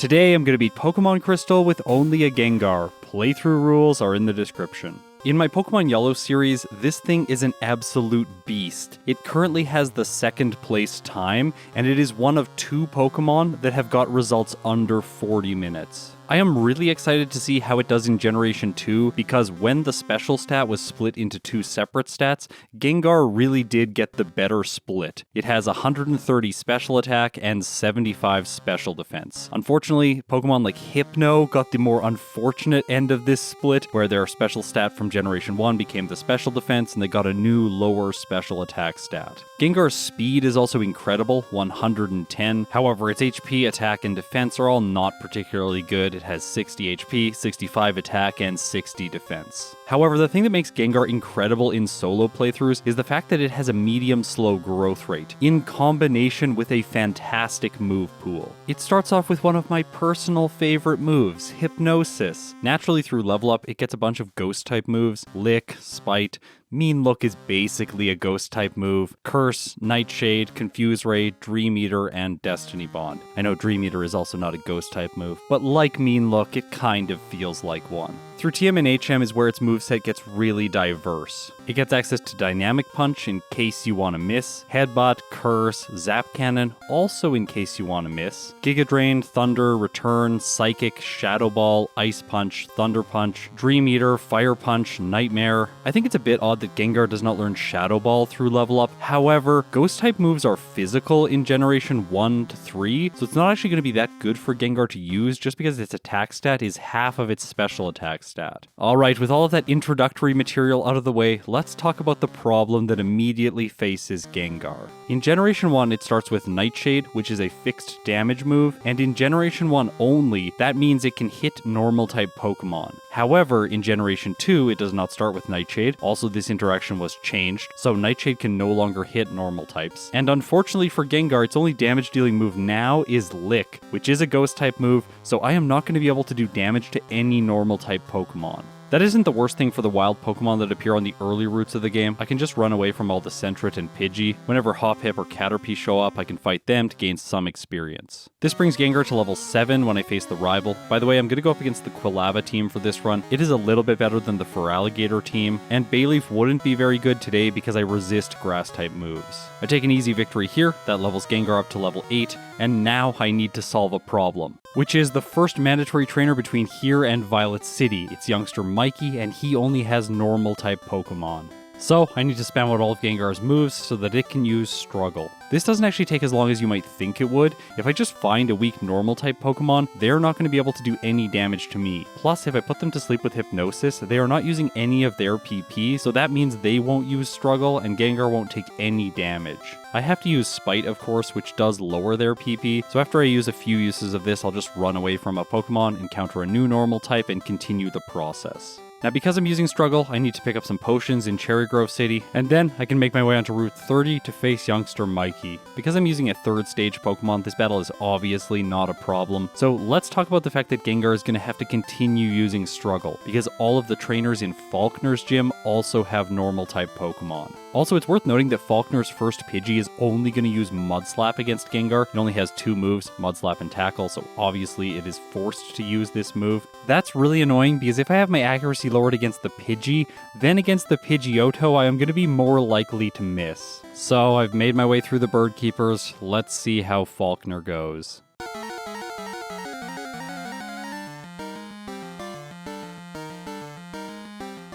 Today I'm going to beat Pokemon Crystal with only a Gengar. Playthrough rules are in the description. In my Pokemon Yellow series, this thing is an absolute beast. It currently has the second place time, and it is one of 2 Pokemon that have got results under 40 minutes. I am really excited to see how it does in Generation 2, because when the special stat was split into 2 separate stats, Gengar really did get the better split. It has 130 special attack and 75 special defense. Unfortunately, Pokemon like Hypno got the more unfortunate end of this split, where their special stat from Generation 1 became the special defense, and they got a new lower special attack stat. Gengar's speed is also incredible, 110. However, its HP, attack, and defense are all not particularly good. It has 60 HP, 65 attack, and 60 defense. However, the thing that makes Gengar incredible in solo playthroughs is the fact that it has a medium slow growth rate, in combination with a fantastic move pool. It starts off with one of my personal favorite moves, Hypnosis. Naturally through level up, it gets a bunch of ghost type moves, Lick, Spite. Mean Look is basically a ghost type move. Curse, Nightshade, Confuse Ray, Dream Eater, and Destiny Bond. I know Dream Eater is also not a ghost type move, but like Mean Look, it kind of feels like one. Through TM and HM is where its moveset gets really diverse. It gets access to Dynamic Punch in case you want to miss, Headbutt, Curse, Zap Cannon, also in case you want to miss, Giga Drain, Thunder, Return, Psychic, Shadow Ball, Ice Punch, Thunder Punch, Dream Eater, Fire Punch, Nightmare. I think it's a bit odd that Gengar does not learn Shadow Ball through level up. However, ghost type moves are physical in Generation 1 to 3, so it's not actually going to be that good for Gengar to use just because its attack stat is half of its special attack stat. Alright, with all of that introductory material out of the way, let's talk about the problem that immediately faces Gengar. In Generation 1, it starts with Nightshade, which is a fixed damage move, and in Generation 1 only, that means it can hit normal type Pokemon. However, in Generation 2, it does not start with Nightshade. Also, this interaction was changed, so Nightshade can no longer hit normal types. And unfortunately for Gengar, its only damage dealing move now is Lick, which is a ghost type move, so I am not going to be able to do damage to any normal type Pokemon. That isn't the worst thing for the wild Pokemon that appear on the early routes of the game. I can just run away from all the Sentret and Pidgey. Whenever Hoppip or Caterpie show up, I can fight them to gain some experience. This brings Gengar to level 7 when I face the rival. By the way, I'm going to go up against the Quilava team for this run. It is a little bit better than the Feraligatr team, and Bayleaf wouldn't be very good today because I resist grass-type moves. I take an easy victory here, that levels Gengar up to level 8, and now I need to solve a problem, which is the first mandatory trainer between here and Violet City. It's youngster Mikey, and he only has normal type Pokemon. So I need to spam out all of Gengar's moves so that it can use Struggle. This doesn't actually take as long as you might think it would. If I just find a weak normal type Pokemon, they're not going to be able to do any damage to me. Plus, if I put them to sleep with Hypnosis, they are not using any of their PP, so that means they won't use Struggle and Gengar won't take any damage. I have to use Spite, of course, which does lower their PP, so after I use a few uses of this, I'll just run away from a Pokemon, encounter a new normal type, and continue the process. Now, because I'm using Struggle, I need to pick up some potions in Cherry Grove City, and then I can make my way onto Route 30 to face youngster Mikey. Because I'm using a 3rd stage Pokemon, this battle is obviously not a problem. So let's talk about the fact that Gengar is going to have to continue using Struggle, because all of the trainers in Falkner's gym also have normal type Pokemon. Also, it's worth noting that Falkner's first Pidgey is only going to use Mudslap against Gengar. It only has 2 moves, Mudslap and Tackle, so obviously it is forced to use this move. That's really annoying because if I have my accuracy lowered against the Pidgey, then against the Pidgeotto, I am going to be more likely to miss. So I've made my way through the Bird Keepers. Let's see how Falkner goes.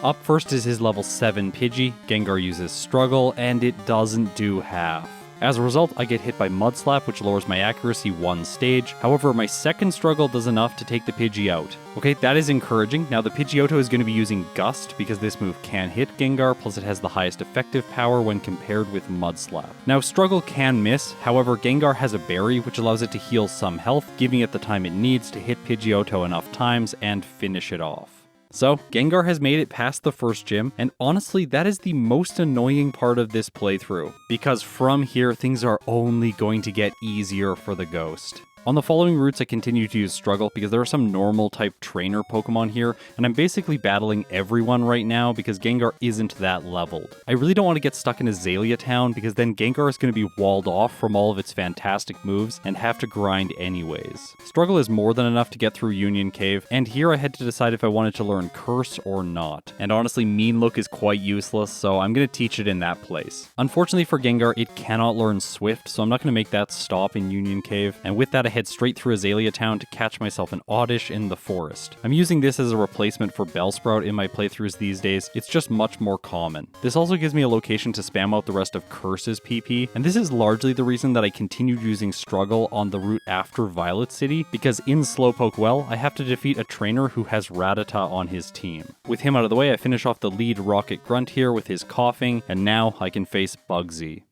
Up first is his level 7 Pidgey. Gengar uses Struggle, and it doesn't do half. As a result, I get hit by Mudslap, which lowers my accuracy 1 stage. However, my second Struggle does enough to take the Pidgey out. Okay, that is encouraging. Now the Pidgeotto is going to be using Gust because this move can hit Gengar, plus it has the highest effective power when compared with Mudslap. Now Struggle can miss, however Gengar has a berry which allows it to heal some health, giving it the time it needs to hit Pidgeotto enough times and finish it off. So, Gengar has made it past the first gym, and honestly, that is the most annoying part of this playthrough, because from here, things are only going to get easier for the Ghost. On the following routes, I continue to use Struggle because there are some normal type trainer Pokemon here, and I'm basically battling everyone right now because Gengar isn't that leveled. I really don't want to get stuck in Azalea Town because then Gengar is going to be walled off from all of its fantastic moves and have to grind anyways. Struggle is more than enough to get through Union Cave, and here I had to decide if I wanted to learn Curse or not. And honestly, Mean Look is quite useless, so I'm going to teach it in that place. Unfortunately for Gengar, it cannot learn Swift, so I'm not going to make that stop in Union Cave, and with that I head straight through Azalea Town to catch myself an Oddish in the forest. I'm using this as a replacement for Bellsprout in my playthroughs these days, it's just much more common. This also gives me a location to spam out the rest of Curse's PP, and this is largely the reason that I continued using Struggle on the route after Violet City, because in Slowpoke Well, I have to defeat a trainer who has Rattata on his team. With him out of the way, I finish off the lead Rocket Grunt here with his coughing, and now I can face Bugsy.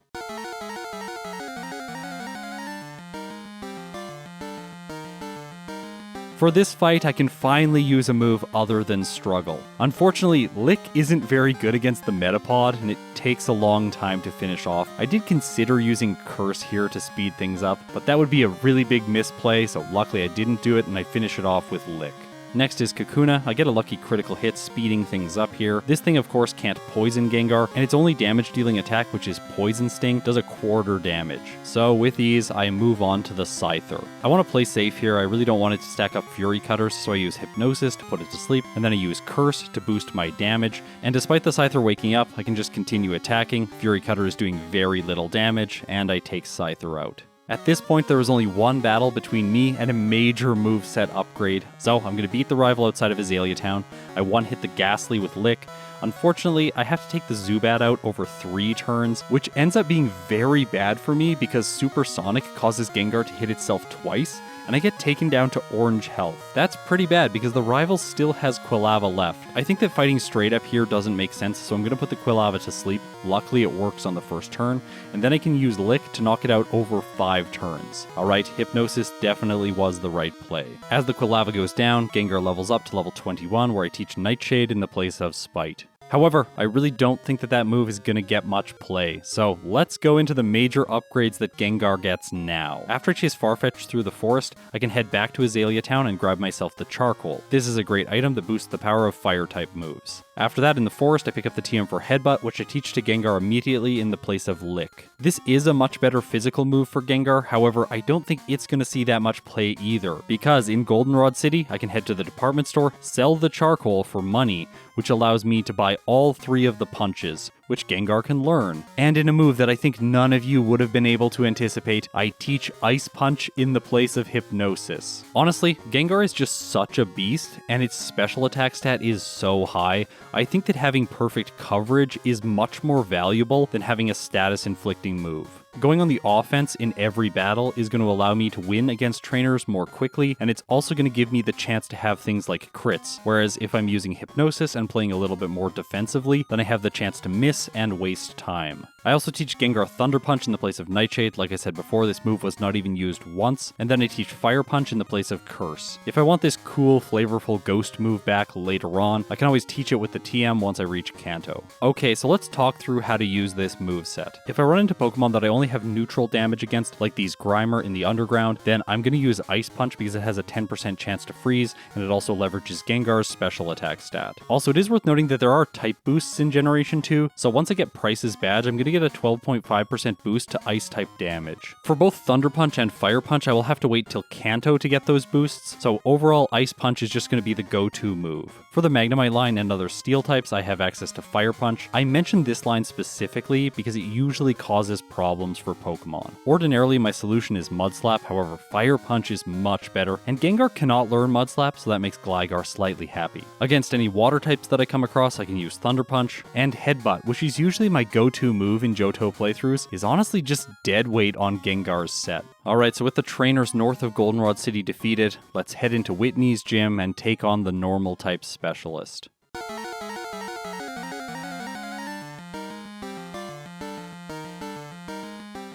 For this fight, I can finally use a move other than Struggle. Unfortunately, Lick isn't very good against the Metapod, and it takes a long time to finish off. I did consider using Curse here to speed things up, but that would be a really big misplay, so luckily I didn't do it, and I finish it off with Lick. Next is Kakuna. I get a lucky critical hit speeding things up here. This thing of course can't poison Gengar, and its only damage dealing attack, which is Poison Sting, does a quarter damage. So with ease, I move on to the Scyther. I want to play safe here, I really don't want it to stack up Fury Cutters, so I use Hypnosis to put it to sleep, and then I use Curse to boost my damage, and despite the Scyther waking up, I can just continue attacking. Fury Cutter is doing very little damage, and I take Scyther out. At this point, there was only one battle between me and a major moveset upgrade, so I'm going to beat the rival outside of Azalea Town. I one-hit the Ghastly with Lick. Unfortunately, I have to take the Zubat out over 3 turns, which ends up being very bad for me because Supersonic causes Gengar to hit itself twice, and I get taken down to orange health. That's pretty bad because the rival still has Quilava left. I think that fighting straight up here doesn't make sense, so I'm going to put the Quilava to sleep. Luckily it works on the first turn, and then I can use Lick to knock it out over 5 turns. Alright, Hypnosis definitely was the right play. As the Quilava goes down, Gengar levels up to level 21 where I teach Nightshade in the place of Spite. However, I really don't think that that move is going to get much play, so let's go into the major upgrades that Gengar gets now. After I chase Farfetch'd through the forest, I can head back to Azalea Town and grab myself the Charcoal. This is a great item that boosts the power of Fire-type moves. After that, in the forest, I pick up the TM for Headbutt, which I teach to Gengar immediately in the place of Lick. This is a much better physical move for Gengar, however, I don't think it's going to see that much play either, because in Goldenrod City, I can head to the department store, sell the Charcoal for money, which allows me to buy all 3 of the punches, which Gengar can learn. And in a move that I think none of you would have been able to anticipate, I teach Ice Punch in the place of Hypnosis. Honestly, Gengar is just such a beast, and its special attack stat is so high, I think that having perfect coverage is much more valuable than having a status-inflicting move. Going on the offense in every battle is going to allow me to win against trainers more quickly, and it's also going to give me the chance to have things like crits, whereas if I'm using Hypnosis and playing a little bit more defensively, then I have the chance to miss and waste time. I also teach Gengar Thunder Punch in the place of Nightshade. Like I said before, this move was not even used once, and then I teach Fire Punch in the place of Curse. If I want this cool, flavorful ghost move back later on, I can always teach it with the TM once I reach Kanto. Okay, so let's talk through how to use this moveset. If I run into Pokemon that I only have neutral damage against, like these Grimer in the underground, then I'm going to use Ice Punch because it has a 10% chance to freeze, and it also leverages Gengar's special attack stat. Also, it is worth noting that there are type boosts in Generation 2, so once I get Price's badge, I'm going to get a 12.5% boost to ice type damage. For both Thunder Punch and Fire Punch, I will have to wait till Kanto to get those boosts, so overall Ice Punch is just going to be the go-to move. For the Magnemite line and other steel types, I have access to Fire Punch. I mentioned this line specifically because it usually causes problems for Pokemon. Ordinarily, my solution is Mud Slap, however, Fire Punch is much better, and Gengar cannot learn Mud Slap, so that makes Gligar slightly happy. Against any water types that I come across, I can use Thunder Punch, and Headbutt, which is usually my go-to move in Johto playthroughs, is honestly just dead weight on Gengar's set. Alright, so with the trainers north of Goldenrod City defeated, let's head into Whitney's gym and take on the normal type specialist.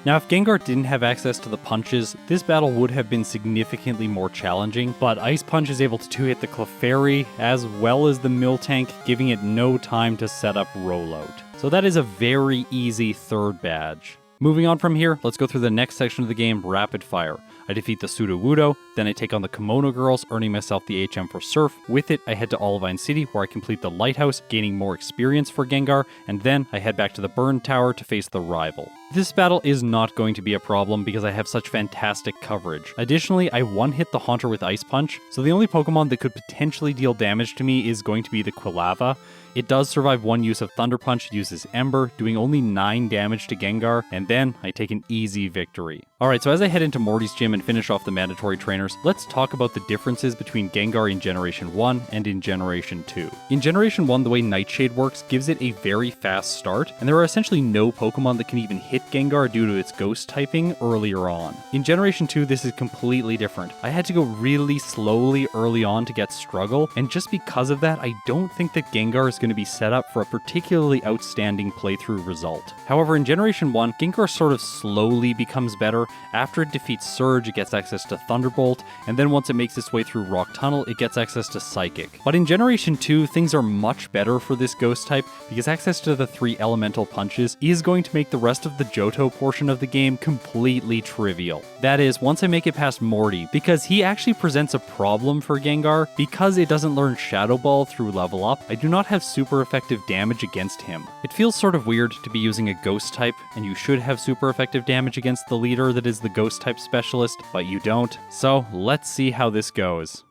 Now, if Gengar didn't have access to the punches, this battle would have been significantly more challenging, but Ice Punch is able to 2-hit the Clefairy as well as the Miltank, giving it no time to set up rollout. So that is a very easy third badge. Moving on from here, let's go through the next section of the game, Rapid Fire. I defeat the Sudowoodo, then I take on the Kimono Girls, earning myself the HM for Surf. With it, I head to Olivine City, where I complete the Lighthouse, gaining more experience for Gengar, and then I head back to the Burn Tower to face the rival. This battle is not going to be a problem because I have such fantastic coverage. Additionally, I one-hit the Haunter with Ice Punch, so the only Pokemon that could potentially deal damage to me is going to be the Quilava. It does survive one use of Thunder Punch, uses Ember, doing only 9 damage to Gengar, and then I take an easy victory. Alright, so as I head into Morty's gym and finish off the mandatory trainers, let's talk about the differences between Gengar in Generation 1 and in Generation 2. In Generation 1, the way Nightshade works gives it a very fast start, and there are essentially no Pokemon that can even hit Gengar due to its ghost typing earlier on. In Generation 2, this is completely different. I had to go really slowly early on to get Struggle, and just because of that, I don't think that Gengar is going to be set up for a particularly outstanding playthrough result. However, in Generation 1, Gengar sort of slowly becomes better. After it defeats Surge, it gets access to Thunderbolt, and then once it makes its way through Rock Tunnel, it gets access to Psychic. But in Generation 2, things are much better for this ghost type, because access to the 3 elemental punches is going to make the rest of the Johto portion of the game completely trivial. That is, once I make it past Morty, because he actually presents a problem for Gengar. Because it doesn't learn Shadow Ball through level up, I do not have super effective damage against him. It feels sort of weird to be using a ghost type, and you should have super effective damage against the leader that is the ghost type specialist, but you don't. So let's see how this goes.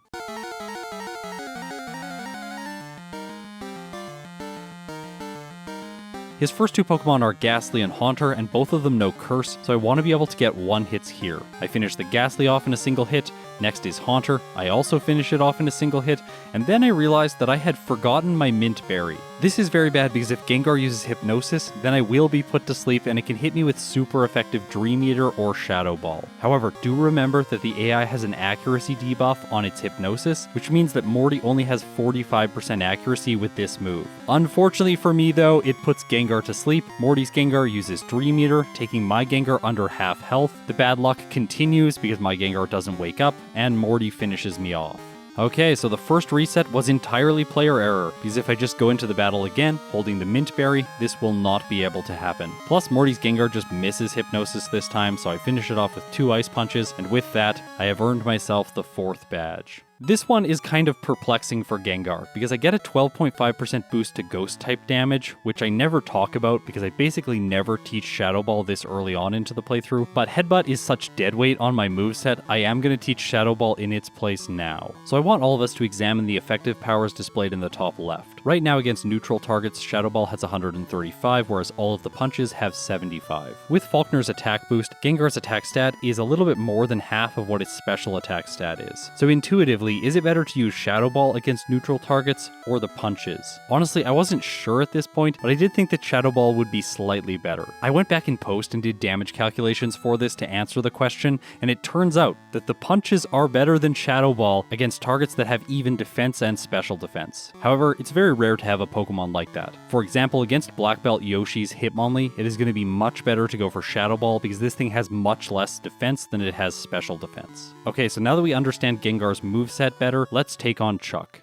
His first 2 Pokemon are Ghastly and Haunter, and both of them know Curse, so I want to be able to get 1 hits here. I finish the Ghastly off in a single hit, next is Haunter, I also finish it off in a single hit, and then I realized that I had forgotten my Mint Berry. This is very bad because if Gengar uses Hypnosis, then I will be put to sleep and it can hit me with super effective Dream Eater or Shadow Ball. However, do remember that the AI has an accuracy debuff on its Hypnosis, which means that Morty only has 45% accuracy with this move. Unfortunately for me though, it puts Gengar to sleep. Morty's Gengar uses Dream Eater, taking my Gengar under half health. The bad luck continues because my Gengar doesn't wake up, and Morty finishes me off. Okay, so the first reset was entirely player error, because if I just go into the battle again, holding the Mint Berry, this will not be able to happen. Plus, Morty's Gengar just misses Hypnosis this time, so I finish it off with 2 Ice Punches, and with that, I have earned myself the 4th badge. This one is kind of perplexing for Gengar, because I get a 12.5% boost to Ghost type damage, which I never talk about because I basically never teach Shadow Ball this early on into the playthrough, but Headbutt is such deadweight on my moveset, I am going to teach Shadow Ball in its place now. So I want all of us to examine the effective powers displayed in the top left. Right now against neutral targets, Shadow Ball has 135, whereas all of the punches have 75. With Falkner's attack boost, Gengar's attack stat is a little bit more than half of what its special attack stat is. So intuitively, is it better to use Shadow Ball against neutral targets or the punches? Honestly, I wasn't sure at this point, but I did think that Shadow Ball would be slightly better. I went back in post and did damage calculations for this to answer the question, and it turns out that the punches are better than Shadow Ball against targets that have even defense and special defense. However, it's very rare to have a Pokemon like that. For example, against Black Belt Yoshi's Hitmonlee, it is going to be much better to go for Shadow Ball because this thing has much less defense than it has special defense. Okay, so now that we understand Gengar's moveset better, let's take on Chuck.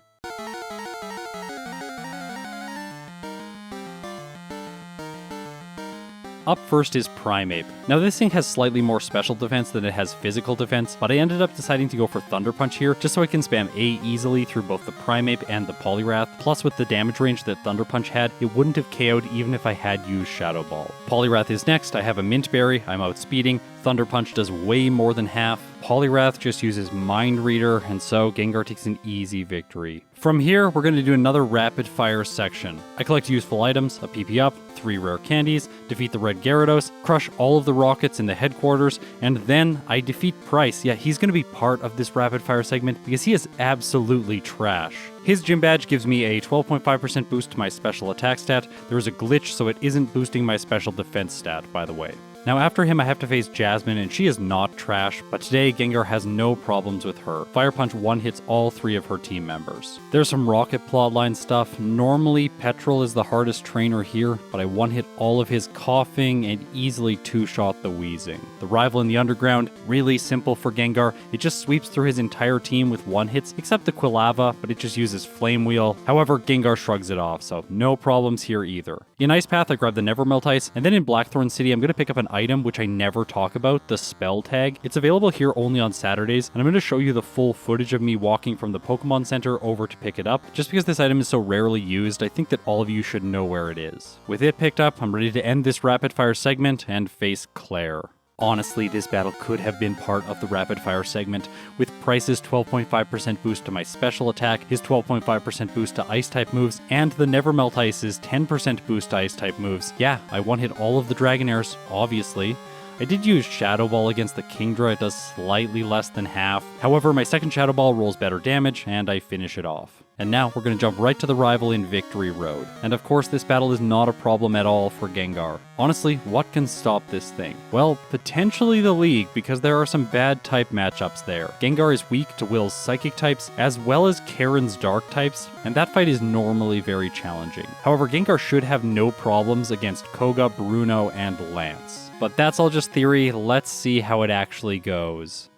Up first is Primeape. Now this thing has slightly more special defense than it has physical defense, but I ended up deciding to go for Thunder Punch here, just so I can spam A easily through both the Primeape and the Poliwrath. Plus with the damage range that Thunder Punch had, it wouldn't have KO'd even if I had used Shadow Ball. Poliwrath is next, I have a Mint Berry, I'm outspeeding, Thunder Punch does way more than half, Poliwrath just uses Mind Reader, and so Gengar takes an easy victory. From here, we're going to do another rapid fire section. I collect useful items, a PP up, 3 rare candies, defeat the red Gyarados, crush all of the rockets in the headquarters, and then I defeat Price. Yeah, he's going to be part of this rapid fire segment because he is absolutely trash. His gym badge gives me a 12.5% boost to my special attack stat. There is a glitch, so it isn't boosting my special defense stat, by the way. Now after him I have to face Jasmine, and she is not trash, but today Gengar has no problems with her. Fire Punch one-hits all 3 of her team members. There's some Rocket plotline stuff. Normally Petrol is the hardest trainer here, but I one-hit all of his coughing and easily 2-shot the wheezing. The rival in the underground, really simple for Gengar. It just sweeps through his entire team with one-hits, except the Quilava, but it just uses Flame Wheel. However, Gengar shrugs it off, so no problems here either. In Ice Path I grab the Nevermelt Ice, and then in Blackthorn City I'm going to pick up an item, which I never talk about, the spell tag. It's available here only on Saturdays, and I'm going to show you the full footage of me walking from the Pokemon Center over to pick it up. Just because this item is so rarely used, I think that all of you should know where it is. With it picked up, I'm ready to end this rapid fire segment and face Claire. Honestly, this battle could have been part of the rapid fire segment, with Price's 12.5% boost to my special attack, his 12.5% boost to ice type moves, and the Never Melt Ice's 10% boost to ice type moves. Yeah, I one-hit all of the Dragonairs, obviously. I did use Shadow Ball against the Kingdra, it does slightly less than half. However, my second Shadow Ball rolls better damage, and I finish it off. And now we're going to jump right to the rival in Victory Road. And of course, this battle is not a problem at all for Gengar. Honestly, what can stop this thing? Well, potentially the League, because there are some bad type matchups there. Gengar is weak to Will's Psychic types, as well as Karen's Dark types, and that fight is normally very challenging. However, Gengar should have no problems against Koga, Bruno, and Lance. But that's all just theory, let's see how it actually goes.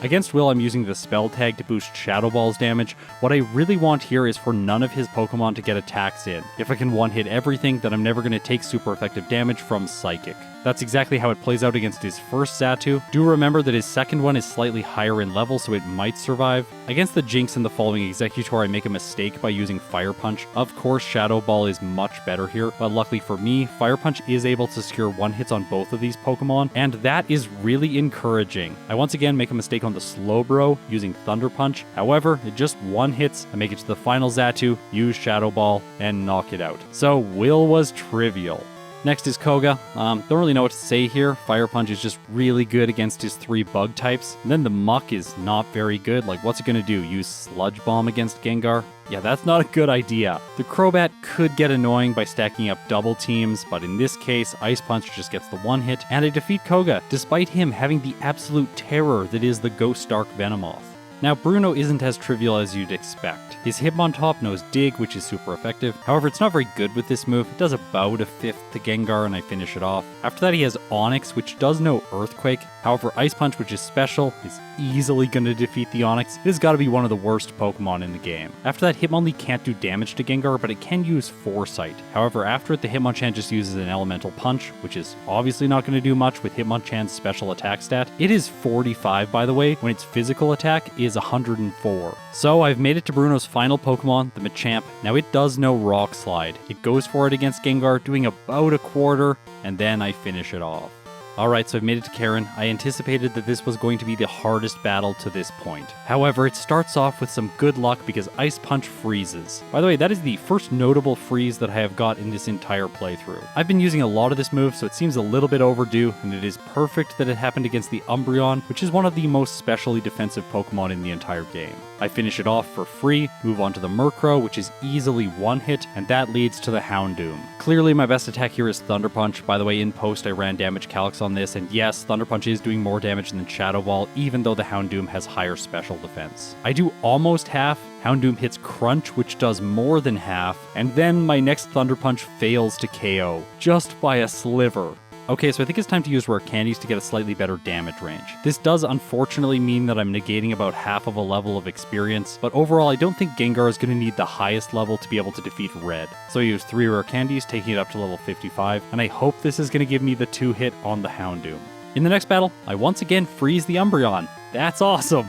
Against Will, I'm using the spell tag to boost Shadow Ball's damage. What I really want here is for none of his Pokemon to get attacks in. If I can one-hit everything, then I'm never going to take super effective damage from Psychic. That's exactly how it plays out against his first Xatu. Do remember that his second one is slightly higher in level, so it might survive. Against the Jinx in the following Executor, I make a mistake by using Fire Punch. Of course, Shadow Ball is much better here, but luckily for me, Fire Punch is able to secure one-hits on both of these Pokemon, and that is really encouraging. I once again make a mistake on the Slowbro using Thunder Punch. However, it just one-hits. I make it to the final Xatu, use Shadow Ball, and knock it out. So Will was trivial. Next is Koga. Don't really know what to say here. Fire Punch is just really good against his 3 bug types. And then the Muck is not very good. Like, what's it gonna do? Use Sludge Bomb against Gengar? Yeah, that's not a good idea. The Crobat could get annoying by stacking up double teams, but in this case, Ice Punch just gets the one hit, and I defeat Koga, despite him having the absolute terror that is the Ghost Dark Venomoth. Now, Bruno isn't as trivial as you'd expect. His Hitmontop knows Dig, which is super effective. However, it's not very good with this move. It does about a fifth to Gengar, and I finish it off. After that, he has Onix, which does know Earthquake. However, Ice Punch, which is special, is easily going to defeat the Onix. It has got to be one of the worst Pokemon in the game. After that, Hitmonlee can't do damage to Gengar, but it can use Foresight. However, after it, the Hitmonchan just uses an Elemental Punch, which is obviously not going to do much with Hitmonchan's special attack stat. It is 45, by the way, when its physical attack is 104. So I've made it to Bruno's final Pokemon, the Machamp. Now it does know Rock Slide. It goes for it against Gengar, doing about a quarter, and then I finish it off. Alright, so I've made it to Karen. I anticipated that this was going to be the hardest battle to this point. However, it starts off with some good luck because Ice Punch freezes. By the way, that is the first notable freeze that I have got in this entire playthrough. I've been using a lot of this move, so it seems a little bit overdue, and it is perfect that it happened against the Umbreon, which is one of the most specially defensive Pokemon in the entire game. I finish it off for free, move on to the Murkrow, which is easily one hit, and that leads to the Houndoom. Clearly, my best attack here is Thunder Punch. By the way, in post, I ran Damage Calyx on this, and yes, Thunder Punch is doing more damage than Shadow Ball, even though the Houndoom has higher special defense. I do almost half. Houndoom hits Crunch, which does more than half, and then my next Thunder Punch fails to KO, just by a sliver. Okay, so I think it's time to use Rare Candies to get a slightly better damage range. This does unfortunately mean that I'm negating about half of a level of experience, but overall I don't think Gengar is going to need the highest level to be able to defeat Red. So I use 3 Rare Candies, taking it up to level 55, and I hope this is going to give me the 2-hit on the Houndoom. In the next battle, I once again freeze the Umbreon. That's awesome!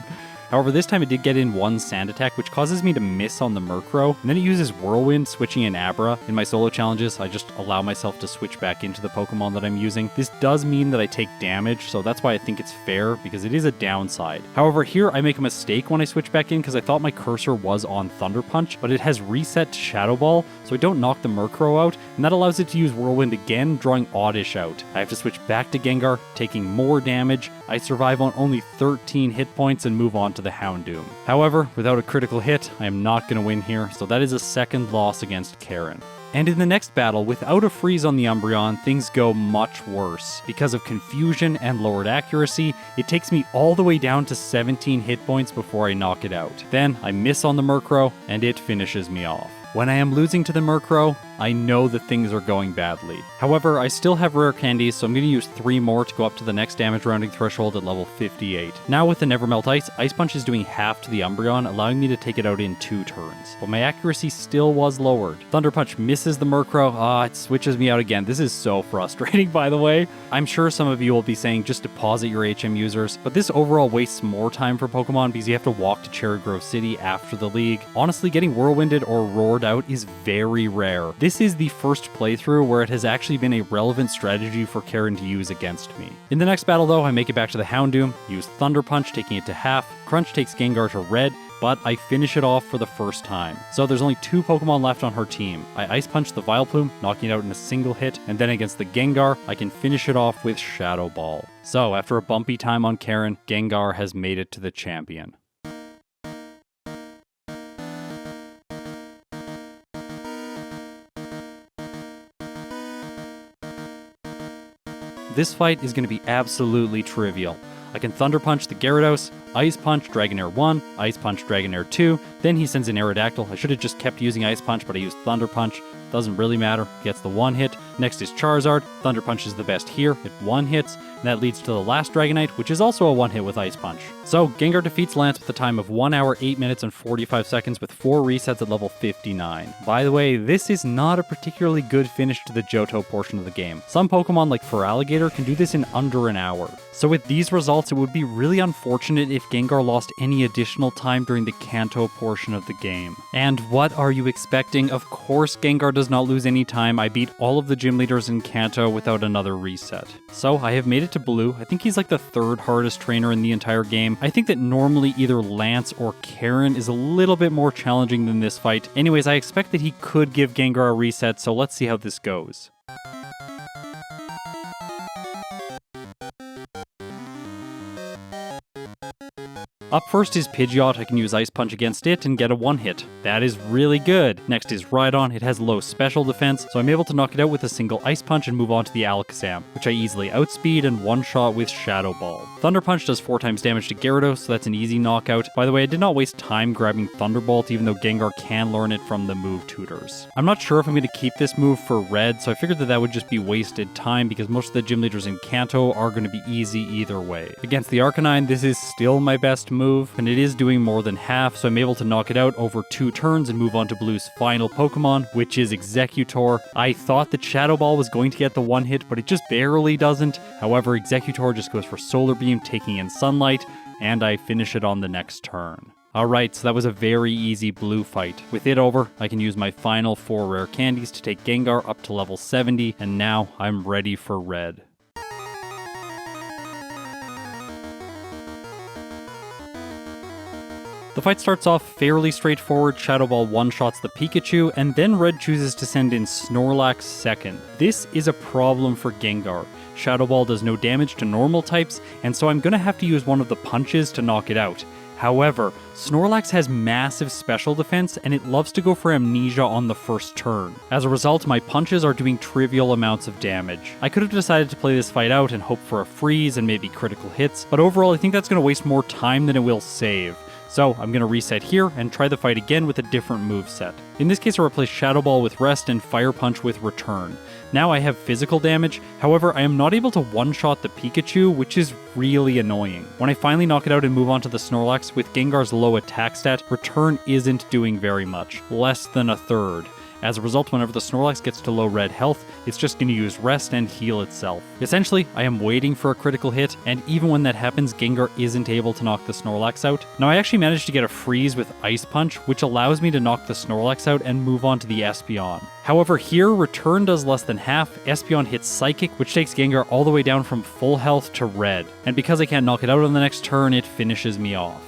However, this time it did get in one Sand attack, which causes me to miss on the Murkrow, and then it uses Whirlwind, switching in Abra. In my solo challenges, I just allow myself to switch back into the Pokemon that I'm using. This does mean that I take damage, so that's why I think it's fair, because it is a downside. However, here I make a mistake when I switch back in, because I thought my cursor was on Thunder Punch, but it has reset to Shadow Ball, so I don't knock the Murkrow out, and that allows it to use Whirlwind again, drawing Oddish out. I have to switch back to Gengar, taking more damage. I survive on only 13 hit points and move on to the Houndoom. However, without a critical hit, I am not going to win here, so that is a second loss against Karen. And in the next battle, without a freeze on the Umbreon, things go much worse. Because of confusion and lowered accuracy, it takes me all the way down to 17 hit points before I knock it out. Then I miss on the Murkrow, and it finishes me off. When I am losing to the Murkrow, I know that things are going badly. However, I still have rare candies, so I'm going to use 3 more to go up to the next damage rounding threshold at level 58. Now with the Nevermelt Ice, Ice Punch is doing half to the Umbreon, allowing me to take it out in 2 turns. But my accuracy still was lowered. Thunder Punch misses the Murkrow. It switches me out again. This is so frustrating, by the way. I'm sure some of you will be saying just deposit your HM users, but this overall wastes more time for Pokemon because you have to walk to Cherry Grove City after the league. Honestly, getting Whirlwinded or Roared out is very rare. This is the first playthrough where it has actually been a relevant strategy for Karen to use against me. In the next battle though, I make it back to the Houndoom, use Thunder Punch, taking it to half, Crunch takes Gengar to red, but I finish it off for the first time. So there's only 2 Pokemon left on her team. I Ice Punch the Vileplume, knocking it out in a single hit, and then against the Gengar, I can finish it off with Shadow Ball. So after a bumpy time on Karen, Gengar has made it to the champion. This fight is going to be absolutely trivial. I can Thunder Punch the Gyarados, Ice Punch Dragonair 1, Ice Punch Dragonair 2, then he sends an Aerodactyl. I should have just kept using Ice Punch, but I used Thunder Punch. Doesn't really matter, gets the 1 hit. Next is Charizard, Thunder Punch is the best here, it 1 hits, and that leads to the last Dragonite, which is also a 1 hit with Ice Punch. So Gengar defeats Lance with a time of 1 hour, 8 minutes, and 45 seconds with 4 resets at level 59. By the way, this is not a particularly good finish to the Johto portion of the game. Some Pokemon like Feraligatr can do this in under an hour. So with these results, it would be really unfortunate if Gengar lost any additional time during the Kanto portion of the game. And what are you expecting? Of course Gengar does not lose any time. I beat all of the gym leaders in Kanto without another reset. So I have made it to Blue. I think he's like the 3rd hardest trainer in the entire game. I think that normally either Lance or Karen is a little bit more challenging than this fight. Anyways, I expect that he could give Gengar a reset, so let's see how this goes. Up first is Pidgeot. I can use Ice Punch against it and get a 1 hit. That is really good. Next is Rhydon. It has low special defense, so I'm able to knock it out with a single Ice Punch and move on to the Alakazam, which I easily outspeed and one-shot with Shadow Ball. Thunder Punch does 4 times damage to Gyarados, so that's an easy knockout. By the way, I did not waste time grabbing Thunderbolt, even though Gengar can learn it from the move tutors. I'm not sure if I'm going to keep this move for Red, so I figured that would just be wasted time because most of the gym leaders in Kanto are going to be easy either way. Against the Arcanine, this is still my best move, and it is doing more than half, so I'm able to knock it out over 2 turns and move on to Blue's final Pokemon, which is Exeggutor. I thought that Shadow Ball was going to get the 1 hit, but it just barely doesn't. However, Exeggutor just goes for Solar Beam, taking in Sunlight, and I finish it on the next turn. Alright, so that was a very easy Blue fight. With it over, I can use my final 4 rare candies to take Gengar up to level 70, and now I'm ready for Red. The fight starts off fairly straightforward. Shadow Ball one-shots the Pikachu, and then Red chooses to send in Snorlax second. This is a problem for Gengar. Shadow Ball does no damage to normal types, and so I'm going to have to use one of the punches to knock it out. However, Snorlax has massive special defense, and it loves to go for Amnesia on the first turn. As a result, my punches are doing trivial amounts of damage. I could have decided to play this fight out and hope for a freeze and maybe critical hits, but overall I think that's going to waste more time than it will save. So I'm going to reset here and try the fight again with a different moveset. In this case, I replace Shadow Ball with Rest and Fire Punch with Return. Now I have physical damage, however I am not able to one-shot the Pikachu, which is really annoying. When I finally knock it out and move on to the Snorlax, with Gengar's low attack stat, Return isn't doing very much, less than a third. As a result, whenever the Snorlax gets to low red health, it's just going to use Rest and heal itself. Essentially, I am waiting for a critical hit, and even when that happens, Gengar isn't able to knock the Snorlax out. Now I actually managed to get a freeze with Ice Punch, which allows me to knock the Snorlax out and move on to the Espeon. However, here, Return does less than half, Espeon hits Psychic, which takes Gengar all the way down from full health to red. And because I can't knock it out on the next turn, it finishes me off.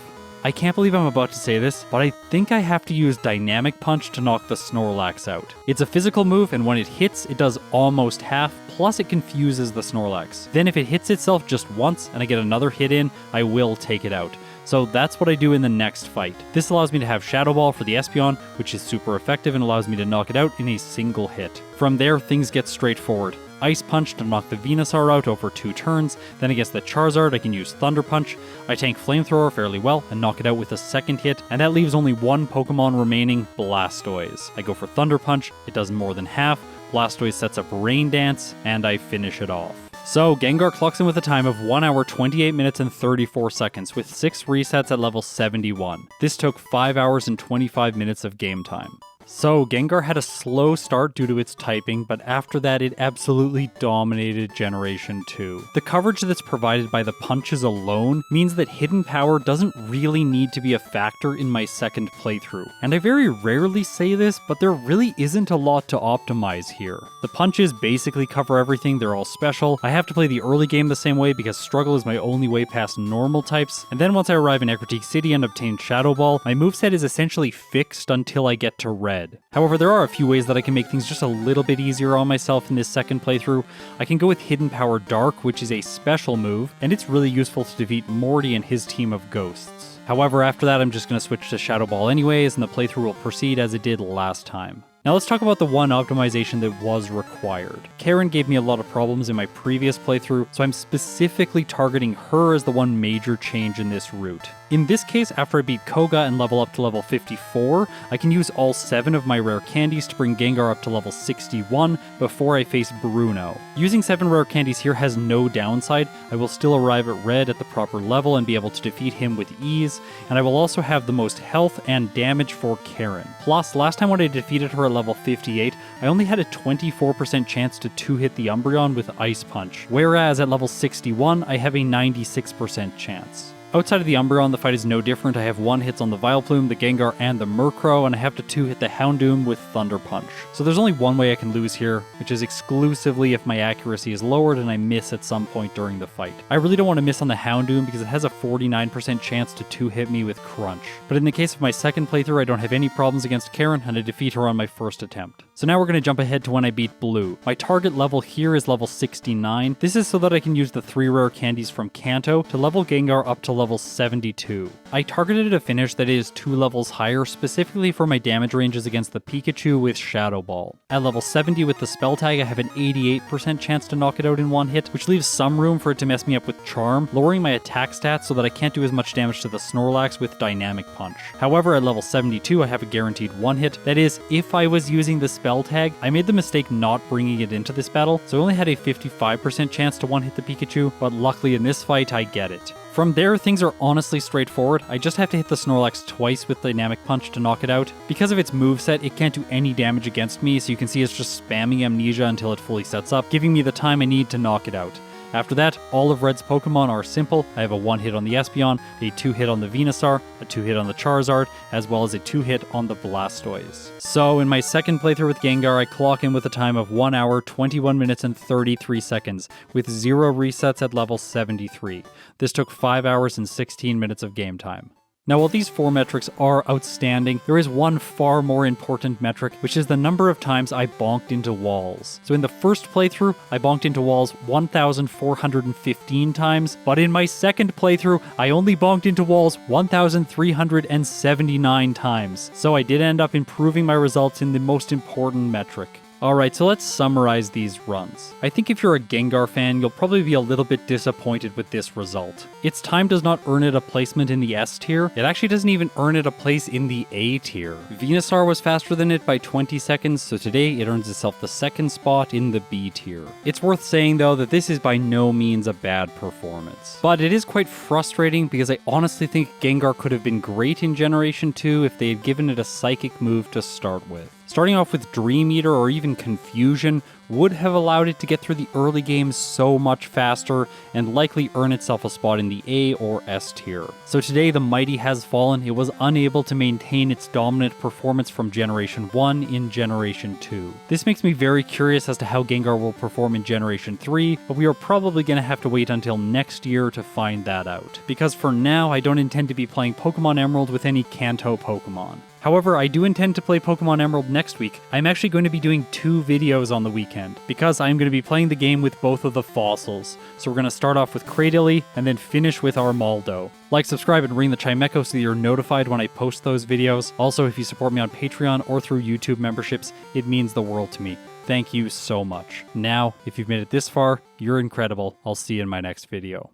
I can't believe I'm about to say this, but I think I have to use Dynamic Punch to knock the Snorlax out. It's a physical move, and when it hits, it does almost half, plus it confuses the Snorlax. Then if it hits itself just once, and I get another hit in, I will take it out. So that's what I do in the next fight. This allows me to have Shadow Ball for the Espeon, which is super effective and allows me to knock it out in a single hit. From there, things get straightforward. Ice Punch to knock the Venusaur out over 2 turns, then against the Charizard I can use Thunder Punch. I tank Flamethrower fairly well and knock it out with a second hit, and that leaves only one Pokemon remaining, Blastoise. I go for Thunder Punch, it does more than half, Blastoise sets up Rain Dance, and I finish it off. So, Gengar clocks in with a time of 1 hour 28 minutes and 34 seconds with 6 resets at level 71. This took 5 hours and 25 minutes of game time. So, Gengar had a slow start due to its typing, but after that it absolutely dominated Generation 2. The coverage that's provided by the punches alone means that hidden power doesn't really need to be a factor in my second playthrough. And I very rarely say this, but there really isn't a lot to optimize here. The punches basically cover everything, they're all special. I have to play the early game the same way because Struggle is my only way past normal types, and then once I arrive in Ecruteak City and obtain Shadow Ball, my moveset is essentially fixed until I get to Red. However, there are a few ways that I can make things just a little bit easier on myself in this second playthrough. I can go with Hidden Power Dark, which is a special move, and it's really useful to defeat Morty and his team of ghosts. However, after that I'm just going to switch to Shadow Ball anyways, and the playthrough will proceed as it did last time. Now let's talk about the one optimization that was required. Karen gave me a lot of problems in my previous playthrough, so I'm specifically targeting her as the one major change in this route. In this case, after I beat Koga and level up to level 54, I can use all 7 of my rare candies to bring Gengar up to level 61 before I face Bruno. Using 7 rare candies here has no downside. I will still arrive at Red at the proper level and be able to defeat him with ease, and I will also have the most health and damage for Karen. Plus, last time when I defeated her at level 58, I only had a 24% chance to 2-hit the Umbreon with Ice Punch, whereas at level 61, I have a 96% chance. Outside of the Umbreon, the fight is no different. I have 1 hits on the Vileplume, the Gengar, and the Murkrow, and I have to 2-hit the Houndoom with Thunder Punch. So there's only one way I can lose here, which is exclusively if my accuracy is lowered and I miss at some point during the fight. I really don't want to miss on the Houndoom because it has a 49% chance to 2-hit me with Crunch. But in the case of my second playthrough, I don't have any problems against Karen, and I defeat her on my first attempt. So now we're going to jump ahead to when I beat Blue. My target level here is level 69. This is so that I can use the 3 rare candies from Kanto to level Gengar up to level 72. I targeted a finish that is 2 levels higher, specifically for my damage ranges against the Pikachu with Shadow Ball. At level 70 with the Spell Tag, I have an 88% chance to knock it out in 1 hit, which leaves some room for it to mess me up with Charm, lowering my attack stats so that I can't do as much damage to the Snorlax with Dynamic Punch. However, at level 72, I have a guaranteed 1 hit. That is, if I was using the Spell Tag, I made the mistake not bringing it into this battle, so I only had a 55% chance to 1-hit the Pikachu, but luckily in this fight, I get it. From there, things are honestly straightforward. I just have to hit the Snorlax twice with Dynamic Punch to knock it out. Because of its moveset, it can't do any damage against me, so you can see it's just spamming Amnesia until it fully sets up, giving me the time I need to knock it out. After that, all of Red's Pokemon are simple. I have a 1-hit on the Espeon, a 2-hit on the Venusaur, a 2-hit on the Charizard, as well as a 2-hit on the Blastoise. So in my second playthrough with Gengar, I clock in with a time of 1 hour, 21 minutes, and 33 seconds, with 0 resets at level 73. This took 5 hours and 16 minutes of game time. Now, while these 4 metrics are outstanding, there is one far more important metric, which is the number of times I bonked into walls. So in the first playthrough, I bonked into walls 1,415 times, but in my second playthrough, I only bonked into walls 1,379 times. So I did end up improving my results in the most important metric. Alright, so let's summarize these runs. I think if you're a Gengar fan, you'll probably be a little bit disappointed with this result. Its time does not earn it a placement in the S tier, it actually doesn't even earn it a place in the A tier. Venusaur was faster than it by 20 seconds, so today it earns itself the second spot in the B tier. It's worth saying though that this is by no means a bad performance. But it is quite frustrating because I honestly think Gengar could have been great in Generation 2 if they had given it a psychic move to start with. Starting off with Dream Eater or even Confusion would have allowed it to get through the early game so much faster and likely earn itself a spot in the A or S tier. So today the mighty has fallen. It was unable to maintain its dominant performance from Generation 1 in Generation 2. This makes me very curious as to how Gengar will perform in Generation 3, but we are probably going to have to wait until next year to find that out. Because for now, I don't intend to be playing Pokemon Emerald with any Kanto Pokemon. However, I do intend to play Pokemon Emerald next week. I'm actually going to be doing 2 videos on the weekend, because I'm going to be playing the game with both of the fossils. So we're going to start off with Cradily, and then finish with Armaldo. Like, subscribe, and ring the chime echo so that you're notified when I post those videos. Also, if you support me on Patreon or through YouTube memberships, it means the world to me. Thank you so much. Now, if you've made it this far, you're incredible. I'll see you in my next video.